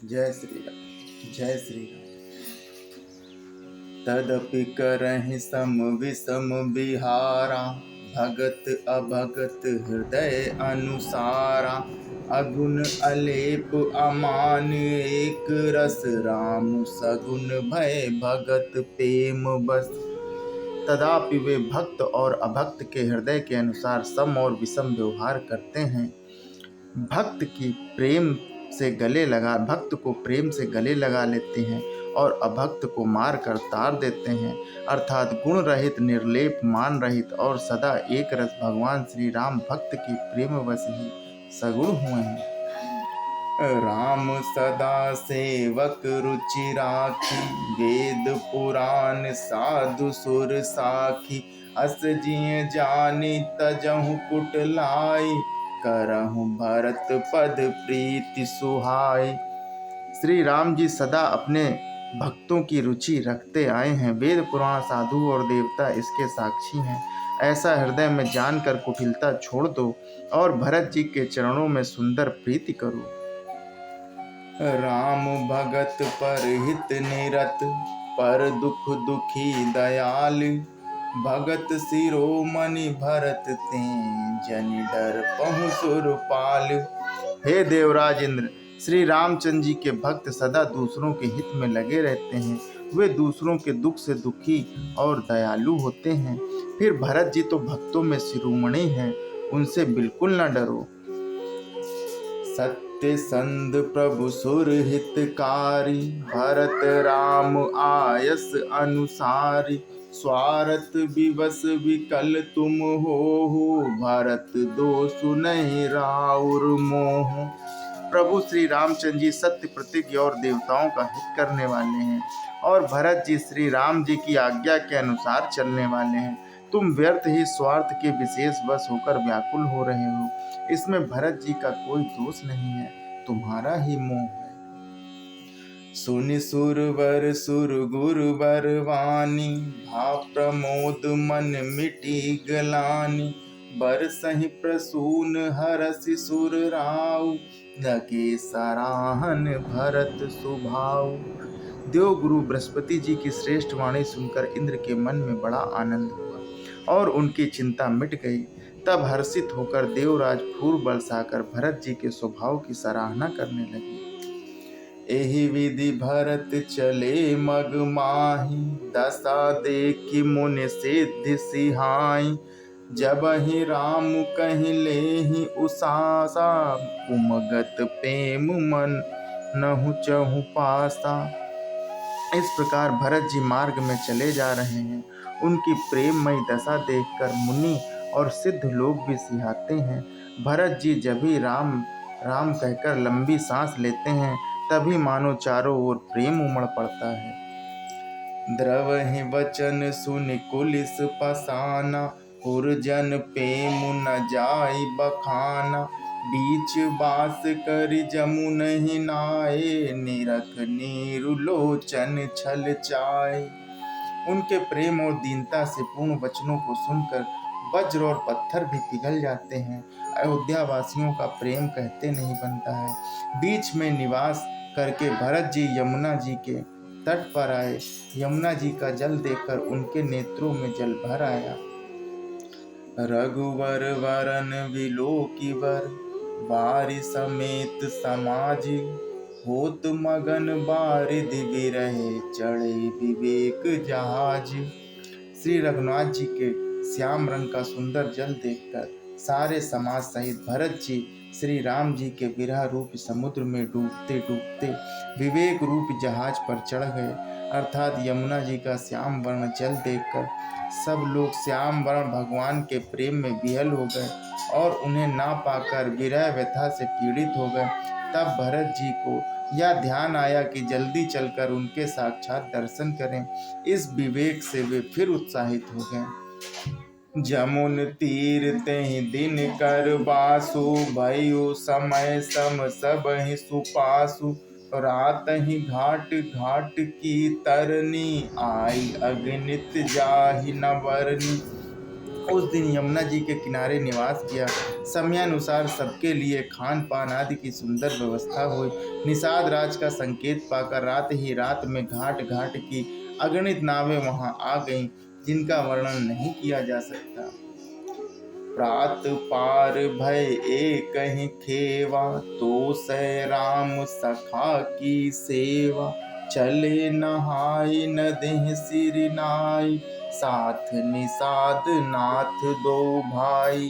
जय श्री राम। जय श्री राम। तदपि करहि सम विषम बिहारा, भगत अभगत हृदय अनुसारा। अगुण अलेप अमान एक रस, राम सगुण भय भगत प्रेम बस। तदापि वे भक्त और अभक्त के हृदय के अनुसार सम और विषम व्यवहार करते हैं। भक्त को प्रेम से गले लगा लेते हैं और अभक्त को मार कर तार देते हैं। अर्थात गुण रहित, निर्लेप, मान रहित और सदा एक रस भगवान श्री राम भक्त के प्रेम वश ही सगुण हुए हैं। राम सदा सेवक रुचि राखी, वेद पुराण साधु सुर साखी। अस जिय जानी तजहु कुटलाई, करहु भरत पद प्रीति सुहाई। श्री राम जी सदा अपने भक्तों की रुचि रखते आए हैं। वेद पुराण साधु और देवता इसके साक्षी हैं। ऐसा हृदय में जानकर कुटिलता छोड़ दो और भरत जी के चरणों में सुंदर प्रीति करो। राम भगत पर हित निरत, पर दुख दुखी दयाल। भगत शिरोमणि भरत ते, जनि डर पहुँ सुरपाल। हे देवराज इंद्र, श्री रामचंद्र जी के भक्त सदा दूसरों के हित में लगे रहते हैं। वे दूसरों के दुख से दुखी और दयालु होते हैं। फिर भरत जी तो भक्तों में शिरोमणि हैं, उनसे बिल्कुल न डरो। सत्य संध प्रभु सुर हितकारी, भरत राम आयस अनुसारी। स्वार्थ विवश विकल तुम हो, भरत दोषु नहीं राउर मोह। प्रभु श्री रामचंद्र जी सत्य प्रतिज्ञ और देवताओं का हित करने वाले हैं और भरत जी श्री राम जी की आज्ञा के अनुसार चलने वाले हैं। तुम व्यर्थ ही स्वार्थ के विशेष वश होकर व्याकुल हो रहे हो। इसमें भरत जी का कोई दोष नहीं है, तुम्हारा ही मोह है। सुनि सुरवर सुर गुरुवर वाणी, भाव प्रमोद मन मिटी गलानी। बरसहि प्रसून हरसि सुर राउ, लगे सराहन भरत सुभाव। देव गुरु बृहस्पति जी की श्रेष्ठ वाणी सुनकर इंद्र के मन में बड़ा आनंद हुआ और उनकी चिंता मिट गई। तब हर्षित होकर देवराज फूल बरसाकर भरत जी के स्वभाव की सराहना करने लगे। एहि विधि भरत चले मग माही, दशा देखि मुनि सिद्धि सिहाई। जब ही राम कहि लेहि उसासा, उमगत प्रेम मन नहु चहु पासा। इस प्रकार भरत जी मार्ग में चले जा रहे हैं। उनकी प्रेममयी दशा देखकर मुनि और सिद्ध लोग भी सिहाते हैं। भरत जी जब भी राम राम कहकर लंबी सांस लेते हैं, तभी मानो चारों ओर प्रेम उमड़ पड़ता है। द्रवहि वचन सुनि कुलिस पसाना, पुरजन प्रेम न जाई बखाना। बीच बास करि जमुनहि नाए, निरख नीरु लोचन छल चाय। उनके प्रेम और दीनता से पूर्ण वचनों को सुनकर वज्र और पत्थर भी पिघल जाते हैं। अयोध्या वासियों का प्रेम कहते नहीं बनता है। बीच में निवास करके भरत जी यमुना जी के तट पर आए। यमुना जी का जल देखकर उनके नेत्रों में जल भर आया। रघुवर वरन विलोकी वर, बारि समेत समाज। होत मगन बारिधि बिरहे, चढ़े विवेक जहाज। श्री रघुनाथ जी के श्याम रंग का सुंदर जल देखकर सारे समाज सहित भरत जी श्री राम जी के विरह रूप समुद्र में डूबते डूबते विवेक रूप जहाज पर चढ़ गए। अर्थात यमुना जी का श्याम वर्ण जल देखकर सब लोग श्याम वर्ण भगवान के प्रेम में विहल हो गए और उन्हें ना पाकर विरह व्यथा से पीड़ित हो गए। तब भरत जी को यह ध्यान आया कि जल्दी चलकर उनके साक्षात दर्शन करें। इस विवेक से वे फिर उत्साहित हो गए। जमुन तीर तेहि दिन कर बासु, भयो समय सम सब ही सुपासु। रात ही घाट घाट की तरनी, आई अगणित जाहि न बरनी। उस दिन यमुना जी के किनारे निवास किया। समयानुसार सबके लिए खान पान आदि की सुंदर व्यवस्था हुई। निषाद राज का संकेत पाकर रात ही रात में घाट घाट की अगणित नावें वहां आ गईं, जिनका वर्णन नहीं किया जा सकता। प्रात पार भय एक ही खेवा, तो सै राम सखा की सेवा। चले नहाय नदेह सिर नाई, साथ निषाद नाथ दो भाई।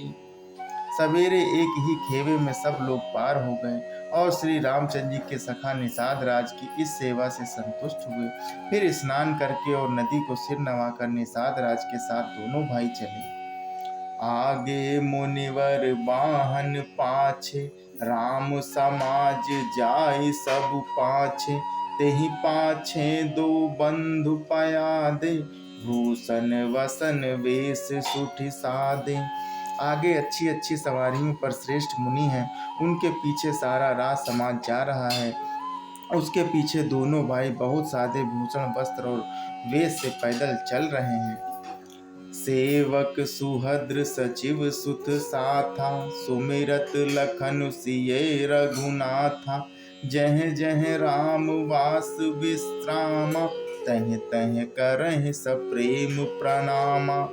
सवेरे एक ही खेवे में सब लोग पार हो गए और श्री रामचंद्र जी के सखा निषाद राज की इस सेवा से संतुष्ट हुए। फिर स्नान करके और नदी को सिर नवाकर निषाद राज के साथ दोनों भाई चले। आगे मुनिवर वाहन पाछे, राम समाज जाय सब पाछे। तेहि पाछे दो बंधु पयादे, भूषण वसन वेश सुठि सादे। आगे अच्छी अच्छी सवारियों पर श्रेष्ठ मुनि हैं, उनके पीछे सारा राज समाज जा रहा है। उसके पीछे दोनों भाई बहुत सादे भूषण वस्त्र और वेश से पैदल चल रहे हैं। सेवक सुहद्र सचिव सुत साथा, सुमिरत लखन सिये रघुनाथा। जह जह राम वास विश्रामा, तह तह करह सप्रेम प्रणामा।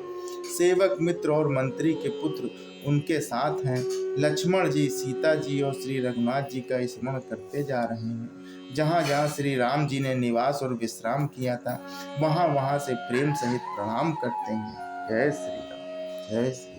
सेवक मित्र और मंत्री के पुत्र उनके साथ हैं। लक्ष्मण जी, सीता जी और श्री रघुनाथ जी का स्मरण करते जा रहे हैं। जहाँ जहाँ श्री राम जी ने निवास और विश्राम किया था, वहाँ वहाँ से प्रेम सहित प्रणाम करते हैं। जय श्री राम, जय श्री